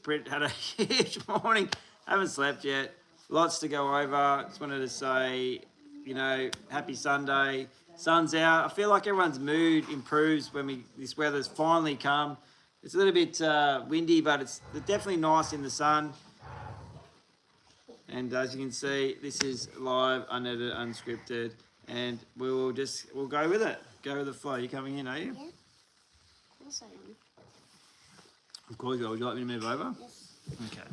had a huge morning. Haven't slept yet. Lots to go over. Just wanted to say, happy Sunday. Sun's out. I feel like everyone's mood improves when this weather's finally come. It's a little bit windy, but it's definitely nice in the sun. And as you can see, this is live, unedited, unscripted, and we'll go with it. Go with the flow. You coming in, are you? Yeah. Yes, I am. Of course you are. Would you like me to move over? Yes. Okay.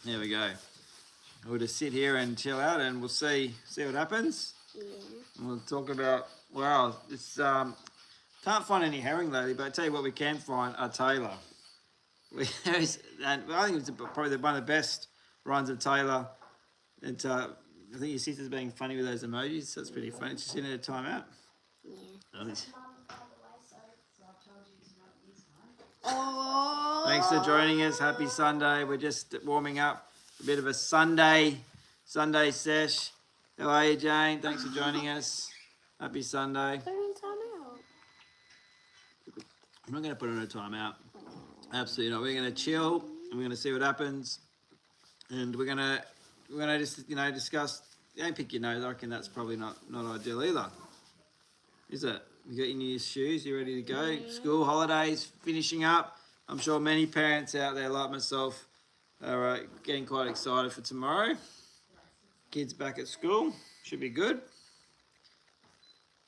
There we go. We'll just sit here and chill out, and we'll see what happens. Yeah. And we'll talk about, wow, it's can't find any herring lately, but I tell you what we can find are Taylor. And I think it's probably one of the best runs of Taylor. And I think your sister's being funny with those emojis. That's pretty funny. She's in a timeout. Yeah. Oh. Thanks for joining us. Happy Sunday. We're just warming up. A bit of a Sunday sesh. How are you, Jane? Thanks for joining us. Happy Sunday. Put her in timeout. I'm not going to put her in a timeout. Absolutely not. We're going to chill and we're going to see what happens. And we're going to just discuss. Don't pick your nose. I reckon that's probably not ideal either. Is it? You got your new shoes. You ready to go? Yeah. School holidays finishing up. I'm sure many parents out there like myself are getting quite excited for tomorrow. Kids back at school. Should be good.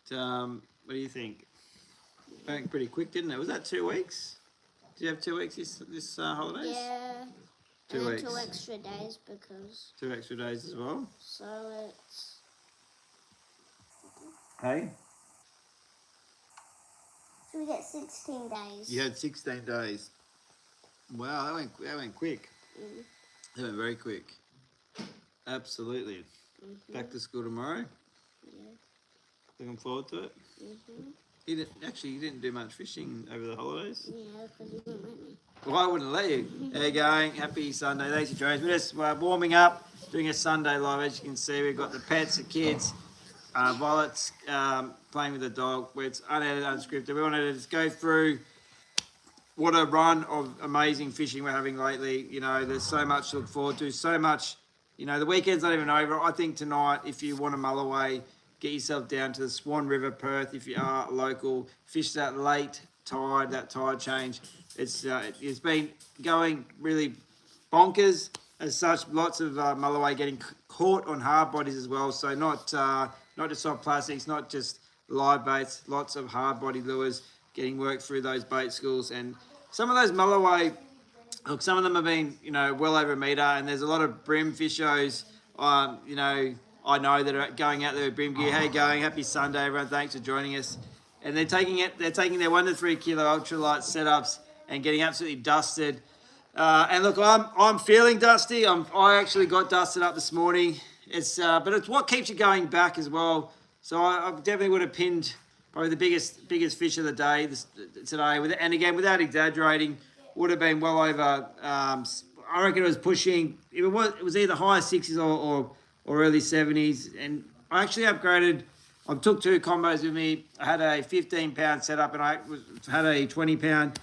What do you think? Went pretty quick, didn't it? Was that 2 weeks? Did you have 2 weeks this holidays? Yeah. 2 weeks. 2 extra days because. 2 extra days as well. So it's. Hey. So we get 16 days. You had 16 days. Wow, that went quick. Mm. That went very quick. Absolutely. Mm-hmm. Back to school tomorrow. Yeah. Looking forward to it. Mm-hmm. You didn't do much fishing over the holidays. Yeah, because you wouldn't let me. Well, I wouldn't let you. How you going? Happy Sunday. Thanks for joining us. We're just warming up, doing a Sunday live. As you can see, we've got the pets, the kids, Violet's playing with the dog. Where it's unedited, unscripted. We wanted to just go through what a run of amazing fishing we're having lately. There's so much to look forward to. So much. The weekend's not even over. I think tonight, if you want to mull away, get yourself down to the Swan River, Perth, if you are local. Fish that late tide, that tide change. It's been going really bonkers as such. Lots of mull away getting caught on hard bodies as well. So not just soft plastics, not just live baits. Lots of hard body lures getting worked through those bait schools. And some of those mull away, look, some of them have been well over a metre, and there's a lot of brim fishos. I know that are going out there with brim gear. How you going? Happy Sunday, everyone. Thanks for joining us. And they're taking their 1 to 3 kilo ultralight setups and getting absolutely dusted. And look, I'm feeling dusty. I actually got dusted up this morning. But it's what keeps you going back as well. So I definitely would have pinned probably the biggest fish of the day today. And again, without exaggerating, would have been well over. I reckon it was pushing. It was either high 60s or early 70s. And I actually upgraded. I took 2 combos with me. I had a 15-pound setup and I had a 20-pound.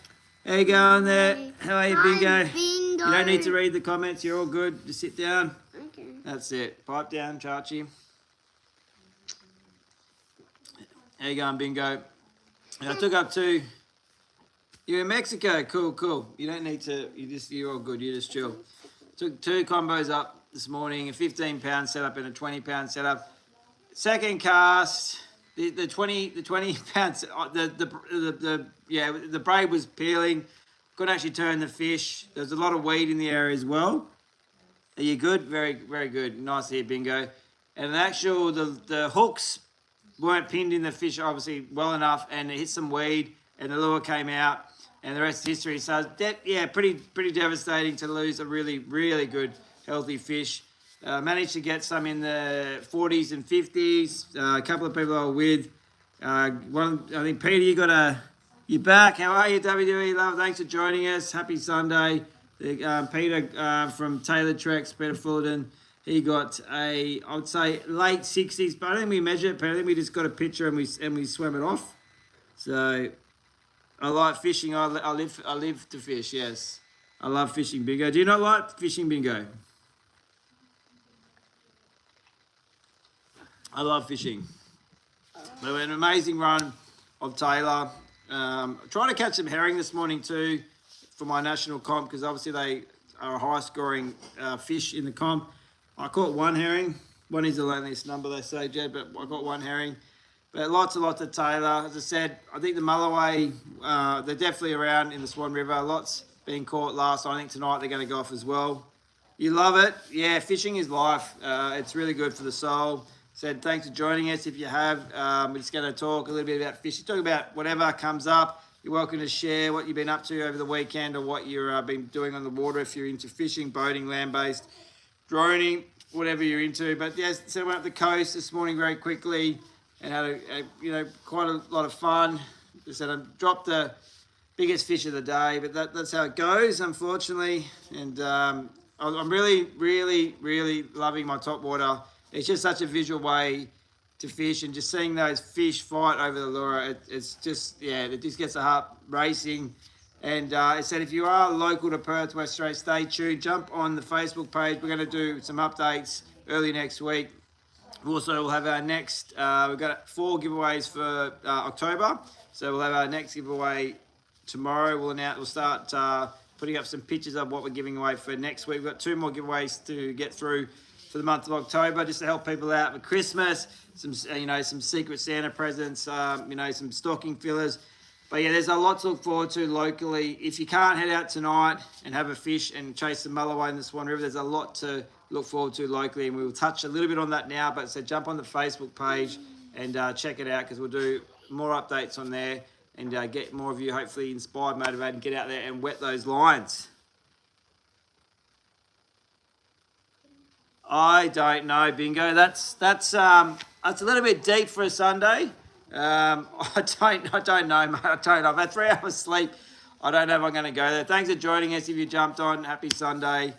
How you going there? How are you, Bingo? You don't need to read the comments. You're all good. Just sit down. Okay. That's it. Pipe down, Chachi. How you going, Bingo? And I took up 2. You're in Mexico. Cool. You don't need to. You're all good. You just chill. Took 2 combos up this morning. A 15-pound setup and a 20-pound setup. Second cast, the 20 pounds. The braid was peeling. Couldn't actually turn the fish. There's a lot of weed in the area as well. Are you good? Very, very good. Nice to hear, Bingo. And the hooks weren't pinned in the fish obviously well enough, and it hit some weed, and the lure came out, and the rest is history. So pretty devastating to lose a really, really good healthy fish. Managed to get some in the 40s and 50s. A couple of people I were with. I think Peter, you're back. How are you, WWE Love? Thanks for joining us. Happy Sunday. Peter from Taylor Treks, Peter Fullerton. He got I would say late 60s, but I don't think we measured it, Peter. I think we just got a picture and we swam it off. So I like fishing. I live to fish. Yes, I love fishing bingo. Do you not like fishing bingo? I love fishing. We had an amazing run of Taylor. Trying to catch some herring this morning too for my national comp because obviously they are a high-scoring fish in the comp. I caught one herring. One is the loneliest number, they say, Jed, but I got one herring. But lots and lots of Taylor. As I said, I think the Mulloway, they're definitely around in the Swan River. Lots being caught last. I think tonight they're going to go off as well. You love it? Yeah, fishing is life. It's really good for the soul. Said thanks for joining us. If you have, we're just going to talk a little bit about fishing. Talk about whatever comes up. You're welcome to share what you've been up to over the weekend or what you've been doing on the water if you're into fishing, boating, land-based, droning, whatever you're into. But yeah, so we went up the coast this morning very quickly and had quite a lot of fun. I said I dropped the biggest fish of the day, but that's how it goes, unfortunately. And I'm really, really, really loving my top water. It's just such a visual way to fish, and just seeing those fish fight over the lure, it's just, yeah, it just gets the heart racing. And I said, if you are local to Perth, West Australia, stay tuned. Jump on the Facebook page. We're going to do some updates early next week. Also, we'll have our next, we've got 4 giveaways for October. So we'll have our next giveaway tomorrow. We'll start putting up some pictures of what we're giving away for next week. We've got 2 more giveaways to get through for the month of October, just to help people out with Christmas, some Secret Santa presents, some stocking fillers. But yeah, there's a lot to look forward to locally. If you can't head out tonight and have a fish and chase the mulloway in the Swan River, there's a lot to look forward to locally, and we will touch a little bit on that now. But so jump on the Facebook page and check it out, because we'll do more updates on there and get more of you hopefully inspired, motivated, and get out there and wet those lines. I don't know, Bingo. That's a little bit deep for a Sunday. I don't know, mate. I don't know. I've had 3 hours sleep. I don't know if I'm going to go there. Thanks for joining us. If you jumped on, happy Sunday.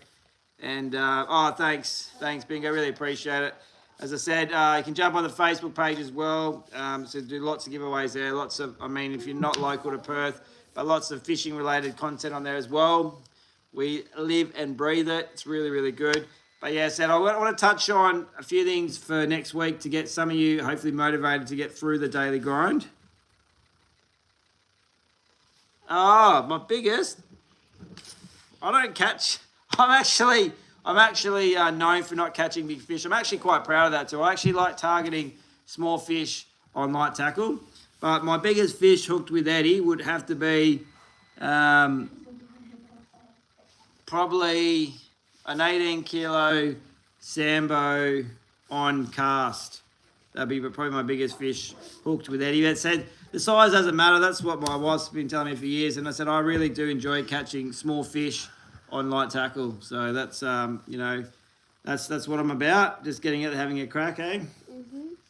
And thanks, Bingo. Really appreciate it. As I said, you can jump on the Facebook page as well. So do lots of giveaways there. If you're not local to Perth, but lots of fishing related content on there as well. We live and breathe it. It's really, really good. But yeah, I want to touch on a few things for next week to get some of you hopefully motivated to get through the daily grind. Oh, my biggest. I don't catch. I'm actually known for not catching big fish. I'm actually quite proud of that too. I actually like targeting small fish on light tackle. But my biggest fish hooked with Eddie would have to be probably an 18 kilo Sambo on cast. That'd be probably my biggest fish hooked with Eddie. That said, the size doesn't matter. That's what my wife's been telling me for years. And I said, I really do enjoy catching small fish on light tackle. So that's, that's what I'm about. Just getting it, having a crack, eh?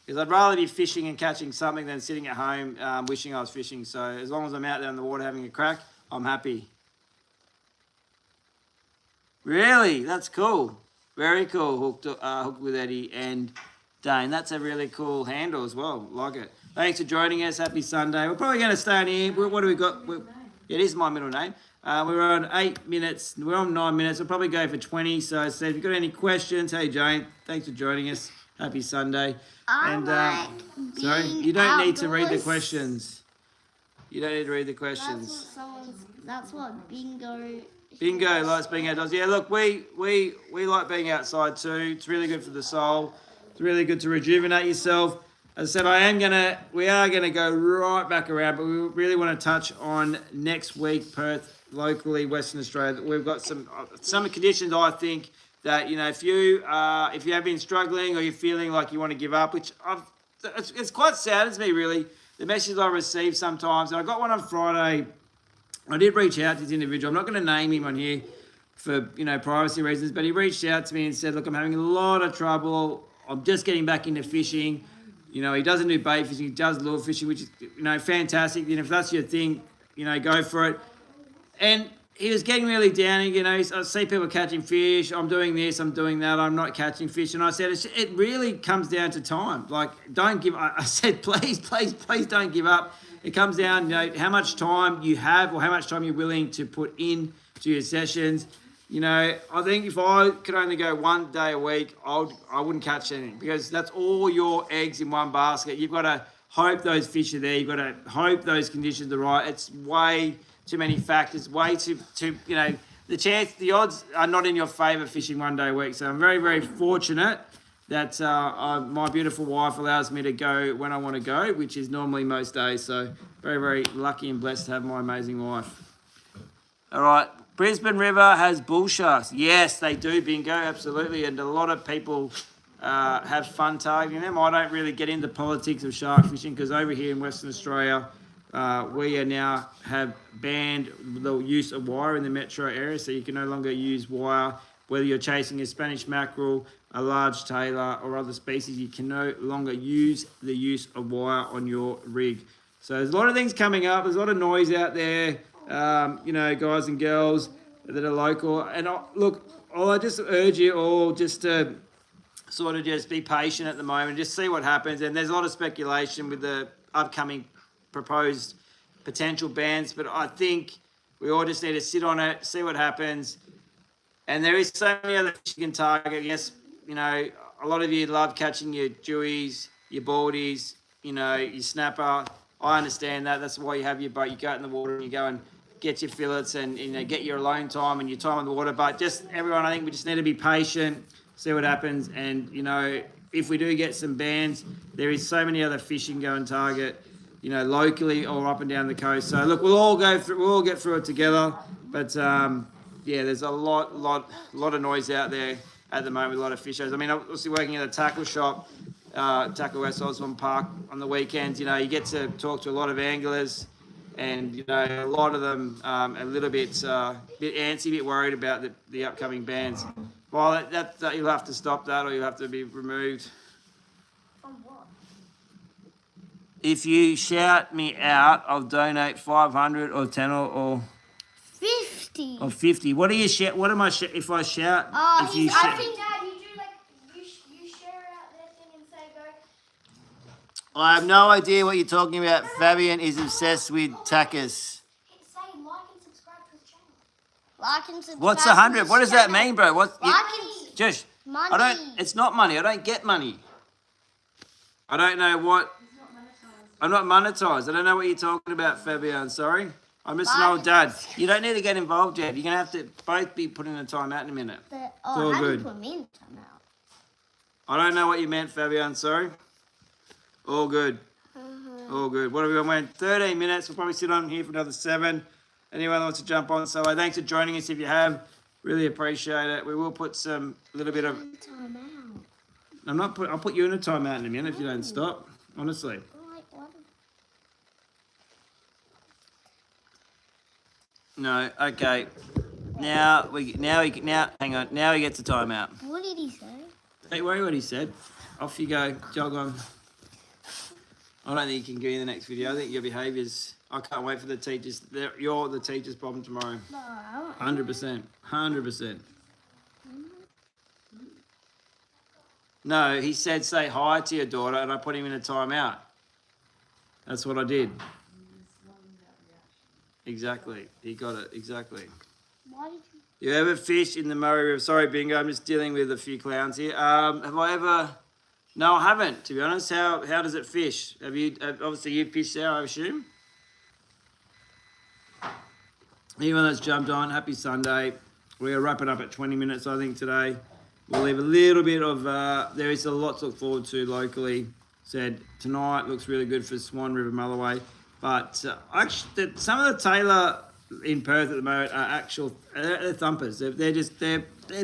Because I'd rather be fishing and catching something than sitting at home wishing I was fishing. So as long as I'm out there in the water having a crack, I'm happy. Really? That's cool. Very cool. Hooked with Eddie and Dane. That's a really cool handle as well. Like it. Thanks for joining us. Happy Sunday. We're probably going to stay on here. What do we got? It is my middle name. We're on 8 minutes. We're on 9 minutes. We'll probably go for 20. So if you've got any questions, hey, Jane, thanks for joining us. Happy Sunday. Sorry, you don't need to read the questions. You don't need to read the questions. That's what Bingo. Bingo likes being outdoors. Yeah, look, we like being outside too. It's really good for the soul. It's really good to rejuvenate yourself. As I said, we are gonna go right back around, but we really want to touch on next week, Perth, locally, Western Australia. We've got some conditions I think that, if you have been struggling or you're feeling like you want to give up, which it's quite saddens me really, the messages I receive sometimes. And I got one on Friday. I did reach out to this individual. I'm not going to name him on here for, privacy reasons, but he reached out to me and said, look, I'm having a lot of trouble. I'm just getting back into fishing. He doesn't do bait fishing, he does lure fishing, which is, fantastic. If that's your thing, go for it. And he was getting really down. I see people catching fish. I'm doing this, I'm doing that. I'm not catching fish. And I said, it really comes down to time. Like, don't give up. I said, please don't give up. It comes down, how much time you have or how much time you're willing to put in to your sessions. You know, I think if I could only go 1 day a week, I wouldn't catch anything because that's all your eggs in one basket. You've got to hope those fish are there. You've got to hope those conditions are right. It's way too many factors, way too you know, the odds are not in your favour fishing 1 day a week. So I'm very, very fortunate that my beautiful wife allows me to go when I want to go, which is normally most days. So very, very lucky and blessed to have my amazing wife. All right, Brisbane River has bull sharks. Yes, they do, Bingo, absolutely. And a lot of people have fun targeting them. I don't really get into politics of shark fishing because over here in Western Australia, we are now have banned the use of wire in the metro area. So you can no longer use wire, whether you're chasing a Spanish mackerel, a large tailor or other species, you can no longer use the use of wire on your rig. So there's a lot of things coming up. There's a lot of noise out there, you know, guys and girls that are local. And I just urge you all just to sort of just be patient at the moment, just see what happens. And there's a lot of speculation with the upcoming proposed potential bans, but I think we all just need to sit on it, see what happens. And there is so many other fish you can target. Yes, you know, a lot of you love catching your dewies, your baldies, you know, your snapper. I understand that. That's why you have your boat. You go out in the water and you go and get your fillets and, you know, get your alone time and your time in the water. But just everyone, I think we just need to be patient, see what happens. And, you know, if we do get some bans, there is so many other fish you can go and target, you know, locally or up and down the coast. So look, we'll all get through it together. But yeah, there's a lot of noise out there at the moment with a lot of fishers. I mean, obviously working at a tackle shop, Tackle West Osborne Park on the weekends, you know, you get to talk to a lot of anglers, and you know, a lot of them a little bit antsy, a bit worried about the upcoming bans. Well, that you'll have to stop that, or you'll have to be removed. From what? If you shout me out, I'll donate 500 or 10 or 50. or 50. What do you shout? What am I? If I shout? Oh, if you I shout, think Dad, you do like you share out their thing and say go. I have no idea what you're talking about. Fabian is obsessed with tackers. Say like and subscribe to his channel. Like and subscribe. What's 100? What does that mean, bro? What? Like and Josh, money. I don't. It's not money. I don't get money. I don't know what. I'm not monetized. I don't know what you're talking about, Fabian. Sorry. I'm just an old dad. You don't need to get involved, Dad. You're going to have to both be put in a timeout in a minute. Oh, all how do you good. put me in timeout? I don't know what you meant, Fabian. Sorry. All good. All good. What have we got? We're in 13 minutes. We'll probably sit on here for another 7. Anyone wants to jump on? So thanks for joining us if you have. Really appreciate it. We will put a little bit of... Timeout. I'll put you in a timeout in a minute if you don't stop. Honestly. Like what? No, okay. Now hang on. Now he gets a timeout. What did he say? Don't worry what he said. Off you go. Jog on. I don't think you can go in the next video. I think your behaviours. I can't wait for the teachers. You're the teacher's problem tomorrow. No. 100%. 100%. No, he said say hi to your daughter, and I put him in a timeout. That's what I did. Exactly. He got it. Exactly. Why did You ever fish in the Murray River? Sorry, Bingo, I'm just dealing with a few clowns here. Have I ever... No, I haven't, to be honest. How does it fish? Obviously you fished there, I assume? Anyone that's jumped on, happy Sunday. We're wrapping up at 20 minutes, I think, today. We'll leave a little bit of... there is a lot to look forward to locally. Said tonight looks really good for Swan River Mulloway. But actually, some of the Taylor in Perth at the moment are they're thumpers. They're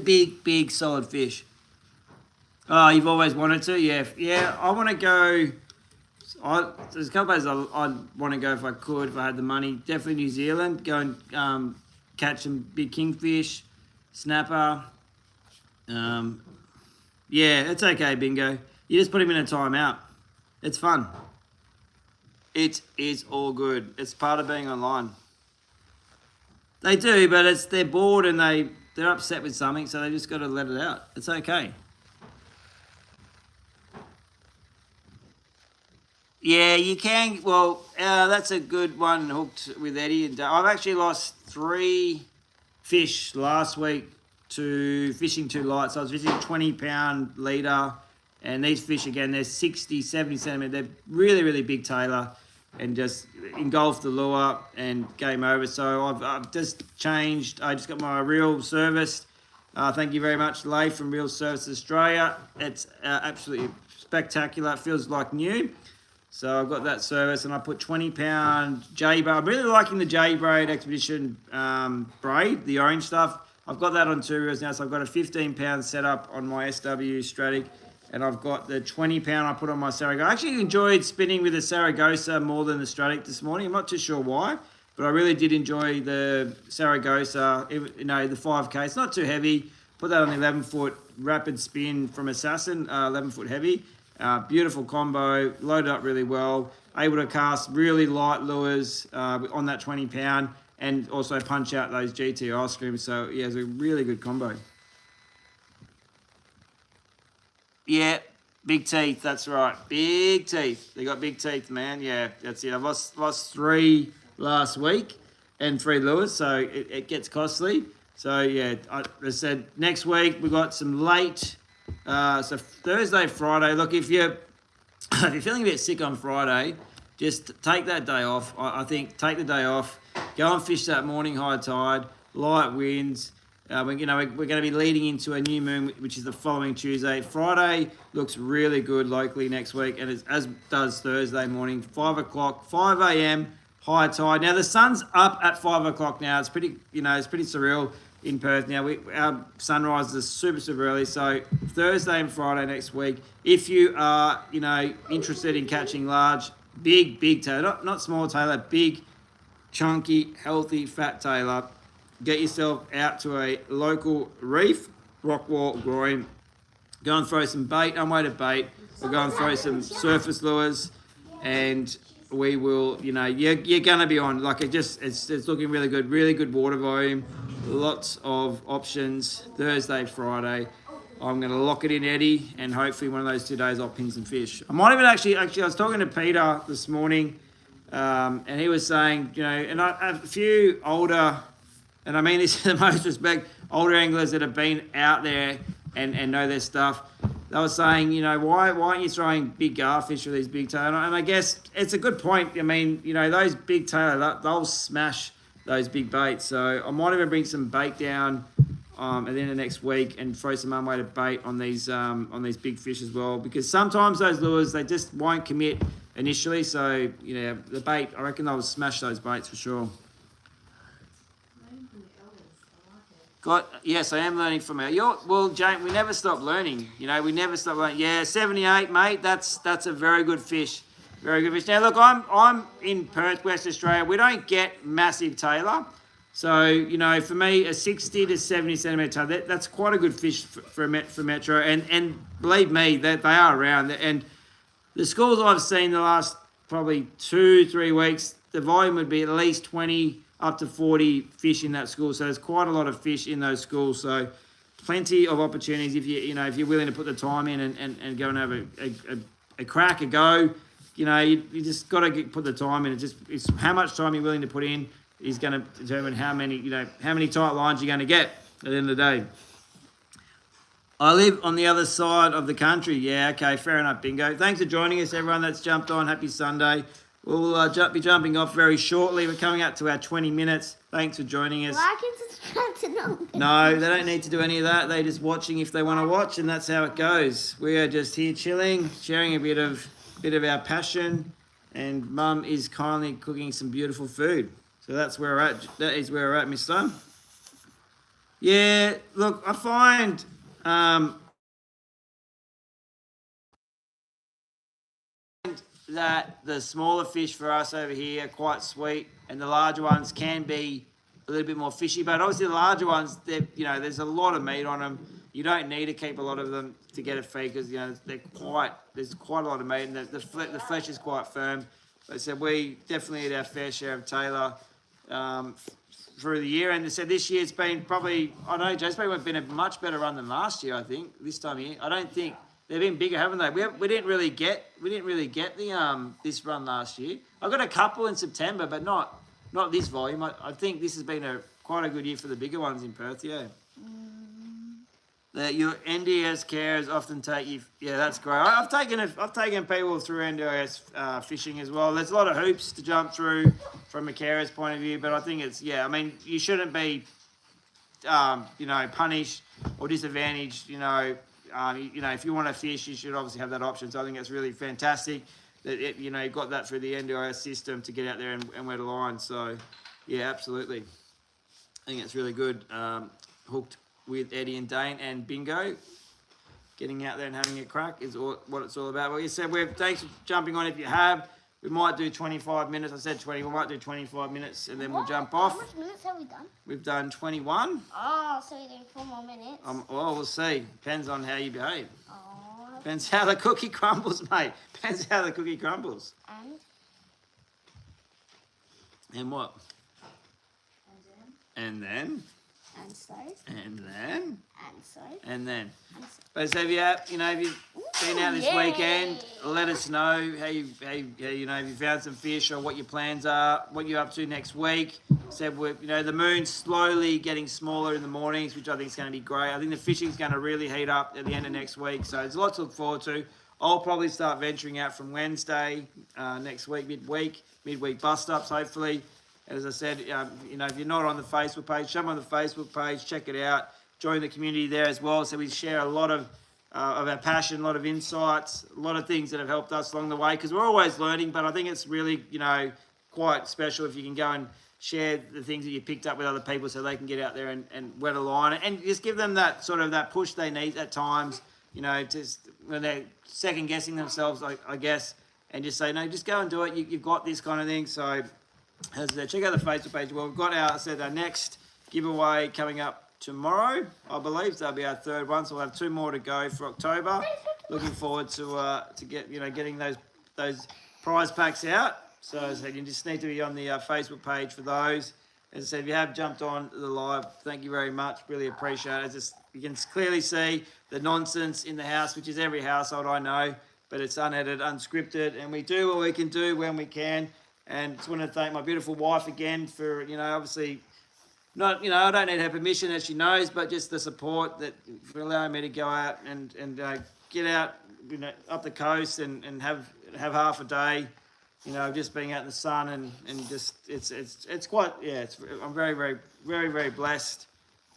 big, solid fish. Oh, you've always wanted to? Yeah. I want to go. There's a couple of places I'd want to go if I could, if I had the money. Definitely New Zealand. Go and catch some big kingfish, snapper. Yeah, it's okay, Bingo. You just put him in a timeout. It's fun. It is all good. It's part of being online. They do, but they're bored and they're upset with something, so they just got to let it out. It's okay. Yeah, you can. Well, that's a good one hooked with Eddie. And I've actually lost 3 fish last week to fishing too light. So I was fishing 20-pound leader, and these fish, again, they're 60, 70 centimetre. They're really, really big tailor, and just engulfed the lure and game over. So I've just changed. I just got my reel serviced. Thank you very much, Leigh from Reel Service Australia. It's absolutely spectacular. It feels like new. So I've got that service, and I put 20-pound J-braid. I'm really liking the J-braid Expedition braid, the orange stuff. I've got that on 2 reels now, so I've got a 15-pound setup on my SW Stratic, and I've got the 20-pound I put on my Saragossa. I actually enjoyed spinning with the Saragossa more than the Stratic this morning. I'm not too sure why, but I really did enjoy the Saragossa, the 5K. It's not too heavy. Put that on the 11-foot rapid spin from Assassin, 11-foot heavy. Beautiful combo, loaded up really well. Able to cast really light lures on that 20-pound, and also punch out those GT ice creams. So yeah, it's a really good combo. Yeah, big teeth, that's right. Big teeth. They got big teeth, man. Yeah, that's it. I've lost 3 last week and 3 lures, so it gets costly. So yeah, I said next week we've got some late, so Thursday, Friday. Look, if you're feeling a bit sick on Friday, just take that day off. I think take the day off. Go and fish that morning high tide, light winds. We're going to be leading into a new moon, which is the following Tuesday. Friday looks really good locally next week, and as does Thursday morning, 5 o'clock, 5 a.m. high tide. Now the sun's up at 5 o'clock now. It's pretty, it's pretty surreal in Perth now. Our sunrise is super early. So Thursday and Friday next week, if you are, interested in catching large, big tailor, not small tailor, big, chunky, healthy, fat tailor, get yourself out to a local reef, rock wall, groin. Go and throw some bait, unweighted bait. We'll go and throw some surface lures, and we will, you're going to be on. Like it's looking really good water volume, lots of options. Thursday, Friday, I'm going to lock it in Eddie, and hopefully one of those 2 days I'll pin some fish. I might even actually, I was talking to Peter this morning, and he was saying, and I have a few older, and I mean this in the most respect, older anglers that have been out there and know their stuff. They were saying, why aren't you throwing big garfish with these big tailor? And I guess it's a good point. I mean, those big tailor, they'll smash those big baits. So I might even bring some bait down at the end of next week and throw some unweighted bait on these big fish as well. Because sometimes those lures, they just won't commit initially. So, the bait, I reckon they'll smash those baits for sure. Yes, I am learning from her. Well, Jane, we never stop learning. We never stop learning. Yeah, 78, mate. That's a very good fish. Very good fish. Now, look, I'm in Perth, West Australia. We don't get massive tailor. So, for me, a 60 to 70 centimetre tailor, that's quite a good fish for Metro. And believe me, that they are around. And the schools I've seen the last probably 2-3 weeks, the volume would be at least 20 up to 40 fish in that school. So there's quite a lot of fish in those schools. So plenty of opportunities if if you're willing to put the time in and go and have a crack, a go. You just got to put the time in. It's how much time you're willing to put in is going to determine how many tight lines you're going to get at the end of the day. I live on the other side of the country. Yeah, okay, fair enough, bingo. Thanks for joining us, everyone that's jumped on. Happy Sunday. We'll be jumping off very shortly. We're coming up to our 20 minutes. Thanks for joining us. Like and subscribe to Nolan. No, they don't need to do any of that. They're just watching if they want to watch, and that's how it goes. We are just here chilling, sharing a bit of our passion, and Mum is kindly cooking some beautiful food. So that's where we're at. That is where we're at, Mister. Yeah, look, I find that the smaller fish for us over here are quite sweet, and the larger ones can be a little bit more fishy. But obviously the larger ones, there's a lot of meat on them. You don't need to keep a lot of them to get a feed because there's quite a lot of meat, and the flesh is quite firm. But I said we definitely eat our fair share of tailor through the year, and they said this year it's been probably, I don't know, Jay's probably been a much better run than last year. I think this time of year. I don't think. They've been bigger, haven't they? We didn't really get the this run last year. I got a couple in September, but not this volume. I think this has been quite a good year for the bigger ones in Perth, yeah. Your NDS carers often take you. Yeah, that's great. I've taken people through NDS fishing as well. There's a lot of hoops to jump through from a carer's point of view, but I think it's I mean, you shouldn't be, punished or disadvantaged. If you want to fish, you should obviously have that option. So I think it's really fantastic that you've got that through the NDIS system to get out there and wet a line. So yeah, absolutely. I think it's really good. Hooked with Eddie and Dane and Bingo. Getting out there and having a crack is what it's all about. Well, you said, thanks for jumping on if you have. We might do 25 minutes. I said 20. We might do 25 minutes and then we'll jump off. How much minutes have we done? We've done 21. Oh, so you're doing 4 more minutes. Well, we'll see. Depends on how you behave. Oh. Depends how the cookie crumbles, mate. Depends how the cookie crumbles. And what? And then? And so? And then? And so? And then? And so. But so if you've been out this weekend, let us know how you if you found some fish or what your plans are, what you're up to next week. Said the moon's slowly getting smaller in the mornings, which I think is going to be great. I think the fishing's going to really heat up at the end of next week, so there's lots to look forward to. I'll probably start venturing out from Wednesday next week, midweek bust ups, hopefully. As I said, if you're not on the Facebook page, jump on the Facebook page, check it out, join the community there as well. So we share a lot of our passion, a lot of insights, a lot of things that have helped us along the way, because we're always learning, but I think it's really, quite special if you can go and share the things that you picked up with other people so they can get out there and wet a line and just give them that sort of that push they need at times, just when they're second guessing themselves, I guess, and just say, no, just go and do it. You've got this kind of thing. So check out the Facebook page. Well, we've got our next giveaway coming up tomorrow, I believe. So that'll be our third one. So we'll have 2 more to go for October. Looking forward to getting those prize packs out. So as I said, you just need to be on the Facebook page for those. As I said, if you have jumped on the live, thank you very much. Really appreciate it. You can clearly see the nonsense in the house, which is every household I know, but it's unedited, unscripted, and we do what we can do when we can. And just want to thank my beautiful wife again for, obviously, I don't need her permission, as she knows, but just the support for allowing me to go out and get out, up the coast and have half a day, just being out in the sun and just it's quite I'm very very very very blessed.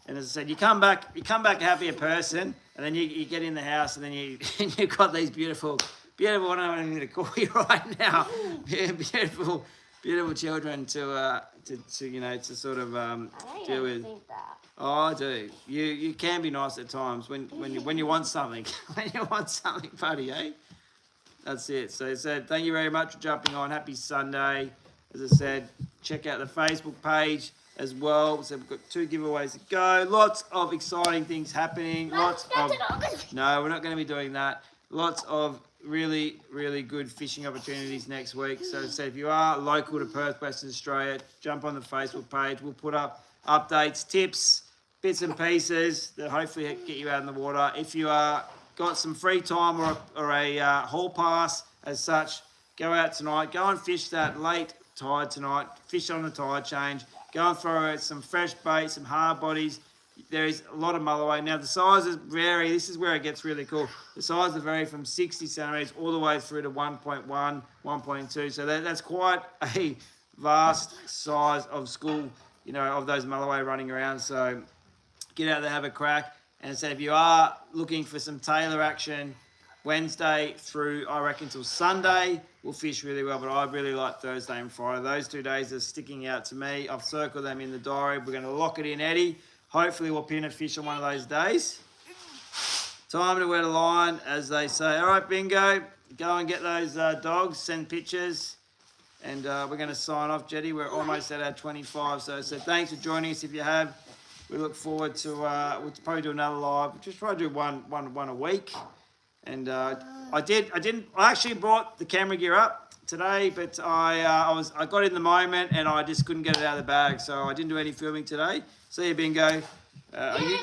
And as I said, you come back a happier person, and then you get in the house, and then you've got these beautiful. I don't know what I'm going to call you right now. Beautiful children to sort of deal with. Think that. Oh, I do. You can be nice at times when you want something. When you want something, buddy, eh? That's it. So I said, thank you very much for jumping on. Happy Sunday. As I said, check out the Facebook page as well. So we've got 2 giveaways to go. Lots of exciting things happening. No, we're not going to be doing that. Lots of really, really good fishing opportunities next week. So as I said, if you are local to Perth, Western Australia, jump on the Facebook page. We'll put up updates, tips, bits and pieces that hopefully get you out in the water. If you got some free time or a hall pass as such, go out tonight. Go and fish that late tide tonight. Fish on the tide change. Go and throw out some fresh bait, some hard bodies. There is a lot of mulloway. Now, the sizes vary. This is where it gets really cool. The sizes vary from 60 centimetres all the way through to 1.1, 1.2. So that's quite a vast size of school, of those mulloway running around. So get out there, have a crack. And so if you are looking for some tailor action, Wednesday through, I reckon, till Sunday, we'll fish really well. But I really like Thursday and Friday. Those 2 days are sticking out to me. I've circled them in the diary. We're going to lock it in, Eddie. Hopefully we'll pin a fish on one of those days. Time to wet a line, as they say. All right, Bingo, go and get those dogs, send pictures. And we're going to sign off, Jetty. We're almost at our 25. So thanks for joining us if you have. We look forward to, we'll probably do another live. We'll just try to do one a week. And I actually brought the camera gear up today, but I got in the moment and I just couldn't get it out of the bag. So I didn't do any filming today. See you, Bingo.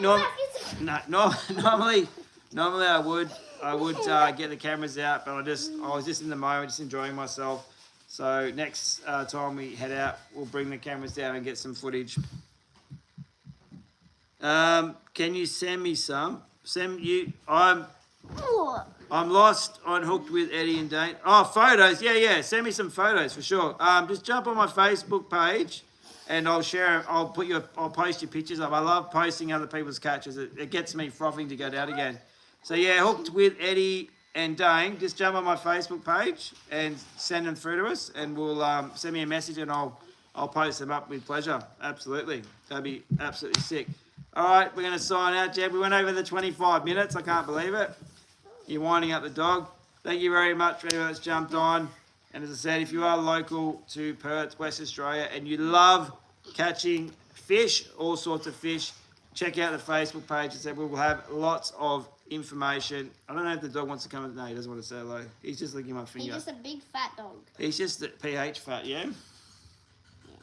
Normally I would get the cameras out, but I was just in the moment, just enjoying myself. So next time we head out, we'll bring the cameras down and get some footage. Can you send me some? I'm lost on Hooked with Eddie and Dane. Oh, photos. Yeah. Send me some photos for sure. Just jump on my Facebook page and I'll share. I'll post your pictures up. I love posting other people's catches. It gets me frothing to go down again. So yeah, Hooked with Eddie and Dane. Just jump on my Facebook page and send them through to us, and we'll send me a message and I'll post them up with pleasure. Absolutely. That'd be absolutely sick. All right, we're going to sign out, Jeb. We went over the 25 minutes. I can't believe it. You're winding up the dog. Thank you very much for anyone that's jumped on. And as I said, if you are local to Perth, West Australia, and you love catching fish, all sorts of fish, check out the Facebook page. As I said, we will have lots of information. I don't know if the dog wants to come. No, he doesn't want to say hello. He's just licking my finger. He's just a big fat dog. He's just the pH fat, yeah? Yeah,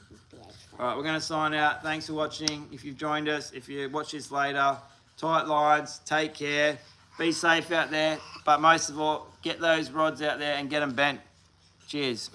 he's pH fat. All right, we're going to sign out. Thanks for watching. If you've joined us, if you watch this later, tight lines, take care. Be safe out there, but most of all, get those rods out there and get them bent. Cheers.